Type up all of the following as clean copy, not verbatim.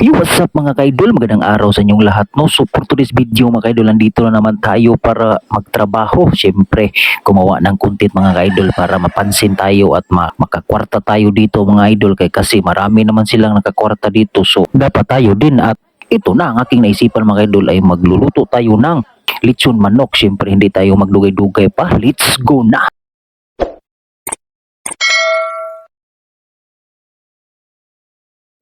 Yo, what's up mga kaidol? Magandang araw sa inyong lahat, no? So for today's video mga kaidol, nandito na naman tayo para magtrabaho. Siyempre, gumawa ng content mga kaidol para mapansin tayo at makakwarta tayo dito mga idol. Kasi marami naman silang nakakwarta dito. So dapat tayo din at ito na ang aking naisipan mga kaidol ay magluluto tayo ng lechon manok. Siyempre, hindi tayo magdugay-dugay pa. Let's go na!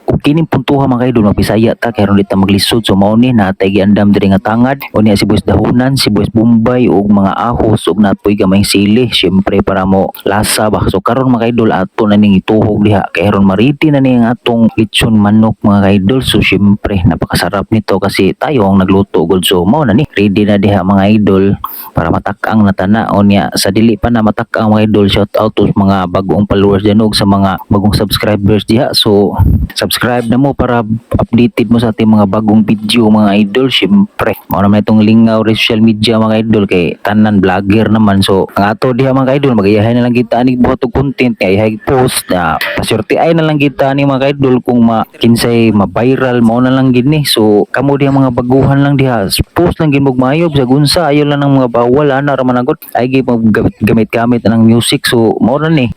Kung kining puntuha mga kaidol, magbisaya ta kay ron dita maglisod. So mao ni natay giandam diri nga tangad o niya sibuyas dahunan, sibuyas bombay ug mga ahos ug natoy gamay sili, syempre para mo lasa ba. So karon mga kaidol ato na ning ituhog diha kay ron mariti na ni ang atong lechon manok mga kaidol. So syempre napakasarap nito kasi tayo ang nagluto gud. So mao na ni ready na diha mga idol para matak-ang na tana o niya sa dili pa na matak-ang mga idol. Shout out to mga bagong followers diyan ug sa mga bagong subscribers diha. So subscribe na mo para updated mo sa ating mga bagong video mga idol. Syempre mao naman itong lingaw sa social media mga idol kay tanan vlogger naman. So ang ato diha mga idol magayahay na lang kita ani buhat og content kay hay post na pasurti ay na lang kita ni mga idol kung kinsay ma-viral mao na lang gid ni. So kamo diha mga baguhan lang diha post lang gid mo mayob sa gunsa ayo lang ng mga bawal ana ra managot ay gid gamit ng music. So mao na ni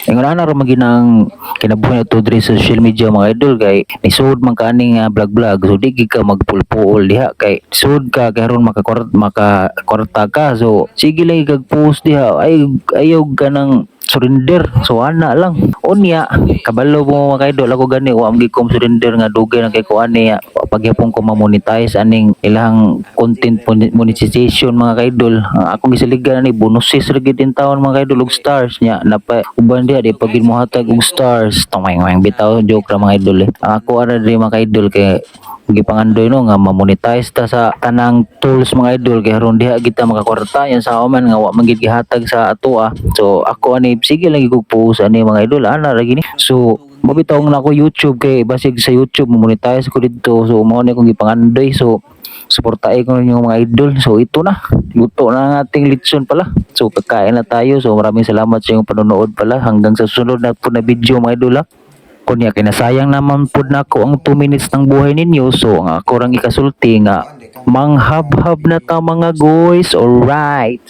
ingon ana ra maginang kinabuhi to diri sa social media mga idol kay nisud man kaning vlog so di gid ka magpulpuol diha kay sud ka karon makakorta ka. So sige lang kag post diha ay ayaw ka ng surrender. So ana lang unya kabalo mo mga idol ako gani wa am gikom surrender nga dugay na kay ko ani pagyapon ko ma-monetize aning ilang content monetization mga idol. Akong gisaligan ni bonuses ra gid in taon mga idol ug stars nya napa uban diha di pagid mo hatag og stars tumay bitaw joke ra mga idol Ang ako ara diri mga idol kay gipangandoy no nga ma-monetize ta sa tanang tools mga idol kay aron diha kita makakwarta yan sa man nga wa man gid gihatag sa ato. So ako ani sige lang kog post ani mga idol ana ra gini. So mabitaw na ako YouTube kay basig sa YouTube mo-monetize ko dito. So mao ni akong gipangandoy. So suportahin ko yung mga idol. So ito na luto na ang ating lechon pala. So kakain na tayo. So maraming salamat sa inyong panonood pala hanggang sa susunod na po na video mga idol. Kunya kinasayang naman po na ako ang 2 minutes ng buhay ninyo. So ang ako rang ikasulti nga manghab-hab na ta mga guys. Alright.